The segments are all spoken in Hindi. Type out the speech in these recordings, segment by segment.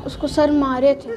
उसको सर मारे थे।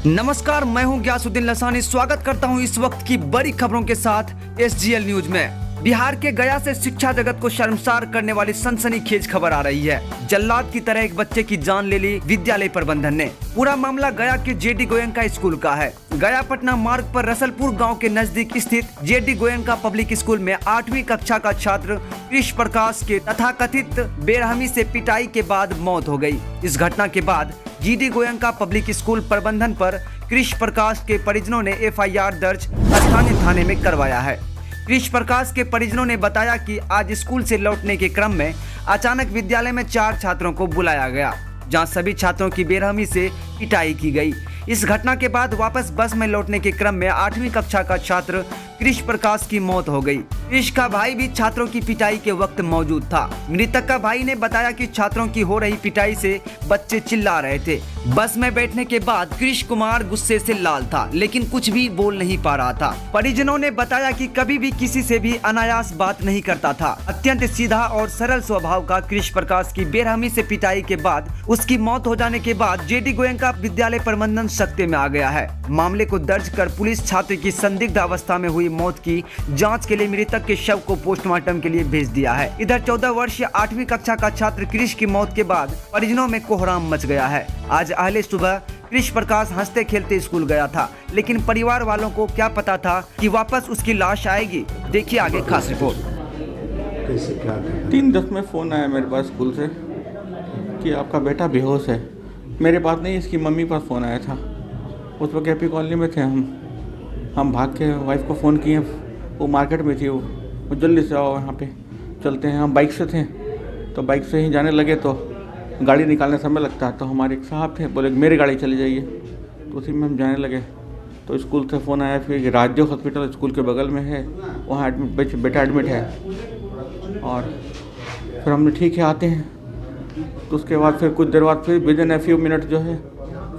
नमस्कार, मैं हूं ग्यासुद्दीन लसानी। स्वागत करता हूं इस वक्त की बड़ी खबरों के साथ SGL न्यूज में। बिहार के गया से शिक्षा जगत को शर्मसार करने वाली सनसनीखेज खबर आ रही है। जल्लाद की तरह एक बच्चे की जान ले ली विद्यालय प्रबंधन ने। पूरा मामला गया के JD गोयनका स्कूल का है। गया पटना मार्ग पर रसलपुर गांव के नजदीक स्थित JD गोयनका पब्लिक स्कूल में 8वीं कक्षा का छात्र कृष प्रकाश के तथाकथित बेरहमी से पिटाई के बाद मौत हो गई। इस घटना के बाद JD गोयनका पब्लिक स्कूल प्रबंधन पर कृष प्रकाश के परिजनों ने FIR दर्ज स्थानीय थाने में करवाया है। कृष प्रकाश के परिजनों ने बताया कि आज स्कूल से लौटने के क्रम में अचानक विद्यालय में 4 छात्रों को बुलाया गया, जहां सभी छात्रों की बेरहमी से पिटाई की गई। इस घटना के बाद वापस बस में लौटने के क्रम में 8वीं कक्षा का छात्र कृष प्रकाश की मौत हो गई। कृष का भाई भी छात्रों की पिटाई के वक्त मौजूद था। मृतक का भाई ने बताया कि छात्रों की हो रही पिटाई से बच्चे चिल्ला रहे थे। बस में बैठने के बाद कृष कुमार गुस्से से लाल था, लेकिन कुछ भी बोल नहीं पा रहा था। परिजनों ने बताया कि कभी भी किसी से भी अनायास बात नहीं करता था। अत्यंत सीधा और सरल स्वभाव का कृष प्रकाश की बेरहमी से पिटाई के बाद उसकी मौत हो जाने के बाद JD गोयनका विद्यालय प्रबंधन सख्ते में आ गया है। मामले को दर्ज कर पुलिस छात्र की संदिग्ध अवस्था में हुई मौत की जांच के लिए मृतक के शव को पोस्टमार्टम के लिए भेज दिया है। इधर 14 वर्षीय 8वीं कक्षा का छात्र कृष की मौत के बाद परिजनों में कोहराम मच गया है। आज अहले सुबह कृष प्रकाश हंसते खेलते स्कूल गया था, लेकिन परिवार वालों को क्या पता था कि वापस उसकी लाश आएगी। देखिए आगे खास रिपोर्ट। 3:10 में फ़ोन आया मेरे पास स्कूल से कि आपका बेटा बेहोश है। मेरे पास नहीं, इसकी मम्मी पास फ़ोन आया था। उस वक्त KP कॉलोनी में थे हम भाग के वाइफ को फ़ोन किए। वो मार्केट में थी, वो जल्दी से आओ यहाँ पे चलते हैं। हम बाइक से थे तो बाइक से ही जाने लगे तो गाड़ी निकालने समय लगता है, तो हमारे एक साहब थे, बोले मेरी गाड़ी चली जाइए, तो उसी में हम जाने लगे। तो स्कूल से फ़ोन आया फिर राज्य हॉस्पिटल स्कूल के बगल में है, वहाँ बेटा एडमिट है। और फिर हमने ठीक है आते हैं। तो उसके बाद फिर कुछ देर बाद फिर विदिन ए फ्यू मिनट जो है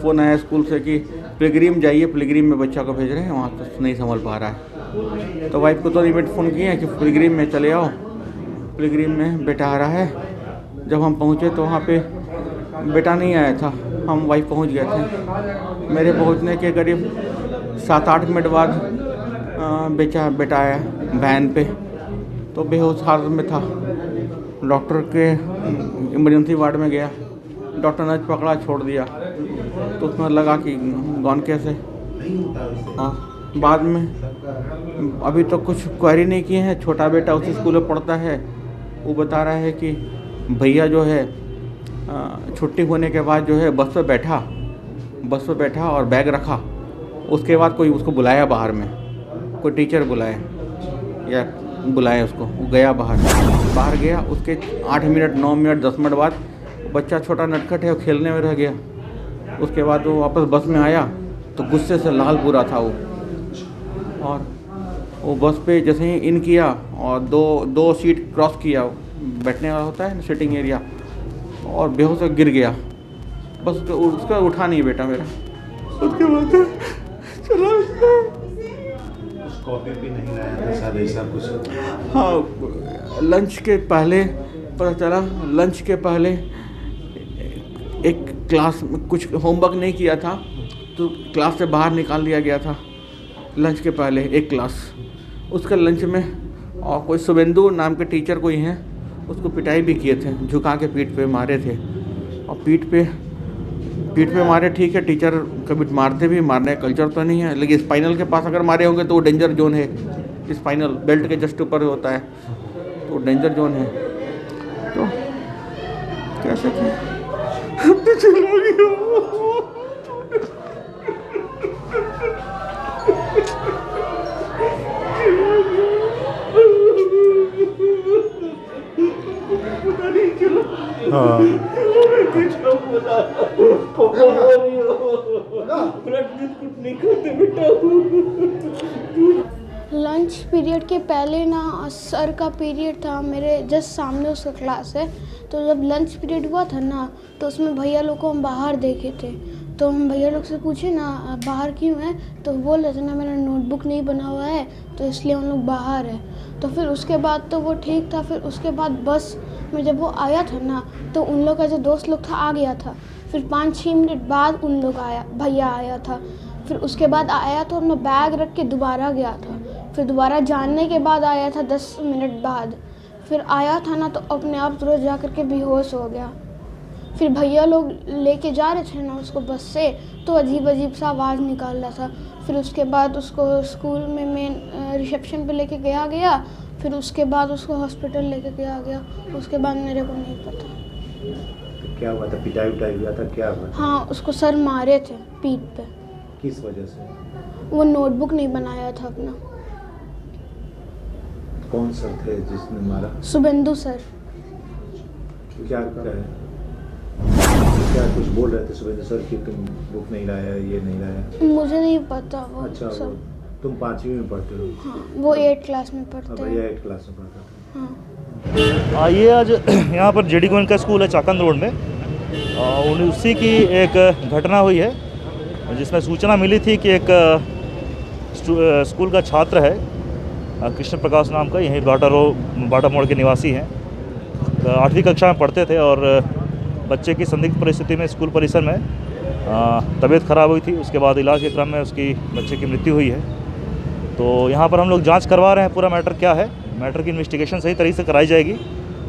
फ़ोन आया स्कूल से कि पिलग्रीम जाइए, पिलग्रीम में बच्चा को भेज रहे हैं, वहाँ तो नहीं संभल पा रहा है। तो वाइफ को तो इवेंट फ़ोन किए हैं कि पिलग्रीम में चले आओ, पिलग्रीम में बेटा आ रहा है। जब हम पहुँचे तो वहाँ पे बेटा नहीं आया था, हम वाइफ पहुँच गए थे। मेरे पहुँचने के करीब 7-8 मिनट बाद बेटा आया वैन पे, तो बेहोश हालत में था। डॉक्टर के इमरजेंसी वार्ड में गया, डॉक्टर ने पकड़ा छोड़ दिया, तो उसमें लगा कि गॉन कैसे। बाद में अभी तो कुछ क्वेरी नहीं किए हैं। छोटा बेटा उसी स्कूल में पढ़ता है, वो बता रहा है कि भैया जो है छुट्टी होने के बाद जो है बस पे बैठा और बैग रखा। उसके बाद कोई उसको बुलाया बाहर में, कोई टीचर बुलाया या बुलाया उसको, वो गया बाहर गया। उसके 8 मिनट 9 मिनट 10 मिनट बाद बच्चा छोटा नटखट है, वो खेलने में रह गया। उसके बाद वो वापस बस में आया तो गुस्से से लाल पूरा था वो। और वो बस पे जैसे ही इन किया और दो सीट क्रॉस किया, बैठने वाला होता है सिटिंग एरिया, और बेहोश होकर गिर गया। बस उसका उठा नहीं बेटा मेरा। उसके बाद चला कॉपी भी नहीं लाया था सर, ऐसा कुछ? हाँ, लंच के पहले पता चला। लंच के पहले एक क्लास में कुछ होमवर्क नहीं किया था तो क्लास से बाहर निकाल दिया गया था। लंच के पहले एक क्लास, उसका लंच में और कोई शुभेंदु नाम के टीचर कोई हैं, उसको पिटाई भी किए थे, झुका के पीठ पे मारे थे। और पीठ पे मारे, ठीक है, टीचर कभी मारते भी, मारने का कल्चर तो नहीं है, लेकिन स्पाइनल के पास अगर मारे होंगे तो वो डेंजर जोन है। स्पाइनल बेल्ट के जस्ट ऊपर होता है, तो डेंजर जोन है। तो कैसे थे लंच पीरियड के पहले ना सर का पीरियड था, मेरे जस्ट सामने उसका क्लास है। तो जब लंच पीरियड हुआ था ना, तो उसमें भैया लोग को हम बाहर देखे थे। तो हम भैया लोग से पूछे ना बाहर क्यों है, तो बोल रहे थे ना मेरा नोटबुक नहीं बना हुआ है तो इसलिए हम लोग बाहर है। तो फिर उसके बाद तो वो ठीक था। फिर उसके बाद बस में जब वो आया था ना तो उन लोग का जो दोस्त लोग था आ गया था। फिर 5-6 मिनट बाद उन लोग भैया आया था। फिर उसके बाद आया तो अपना बैग रख के दोबारा गया था। फिर दोबारा जानने के बाद आया था 10 मिनट बाद। फिर आया था ना तो अपने आप तुरंत जा कर के बेहोश हो गया। फिर भैया लोग लेके जा रहे थे ना उसको बस से, तो अजीब अजीब सा आवाज़ निकाल रहा था। फिर उसके बाद उसको स्कूल में मेन रिसेप्शन पे लेके गया। फिर उसके बाद उसको हॉस्पिटल लेके गया। उसके बाद मेरे को नहीं पता तो क्या हुआ था, पिटाई उटाई हुआ था, क्या हुआ था? हाँ, उसको सर मारे थे पीठ पे। किस वजह से? वो नोटबुक नहीं बनाया था अपना। कौन सर थे जिसने मारा? शुभेंदु सर। क्या कुछ बोल रहे थे शुभेंदु सर कि तुम बुक नहीं लाया, ये नहीं लाया? मुझे नहीं पता वो अच्छा, वो सब। तुम 5वीं में पढ़ते हो? हाँ, वो 8 क्लास में अब पढ़ते भैया हैं। 8 क्लास में पढ़ता था। हाँ। ये आज यहाँ पर जेडी गोविंद का स्कूल है चाकंद रोड में। उसी की एक घटना हुई है जिसमें सूचना मिली थी कि एक स्कूल का छात्र है कृष्ण प्रकाश नाम का, यहीं बाटा मोड़ के निवासी हैं। 8वीं कक्षा में पढ़ते थे और बच्चे की संदिग्ध परिस्थिति में स्कूल परिसर में तबीयत ख़राब हुई थी। उसके बाद इलाज के क्रम में उसकी बच्चे की मृत्यु हुई है। तो यहाँ पर हम लोग जांच करवा रहे हैं पूरा मैटर क्या है। मैटर की इन्वेस्टिगेशन सही तरीके से कराई जाएगी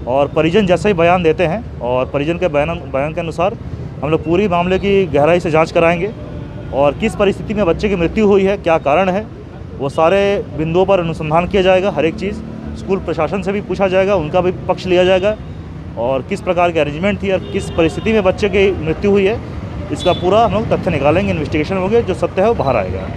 और परिजन जैसे ही बयान देते हैं और परिजन के बयान के अनुसार हम लोग पूरी मामले की गहराई से जांच कराएंगे और किस परिस्थिति में बच्चे की मृत्यु हुई है, क्या कारण है, वो सारे बिंदुओं पर अनुसंधान किया जाएगा। हर एक चीज़ स्कूल प्रशासन से भी पूछा जाएगा, उनका भी पक्ष लिया जाएगा और किस प्रकार की अरेंजमेंट थी और किस परिस्थिति में बच्चे की मृत्यु हुई है, इसका पूरा हम लोग तथ्य निकालेंगे। इन्वेस्टिगेशन होंगे, जो सत्य है वो बाहर आएगा।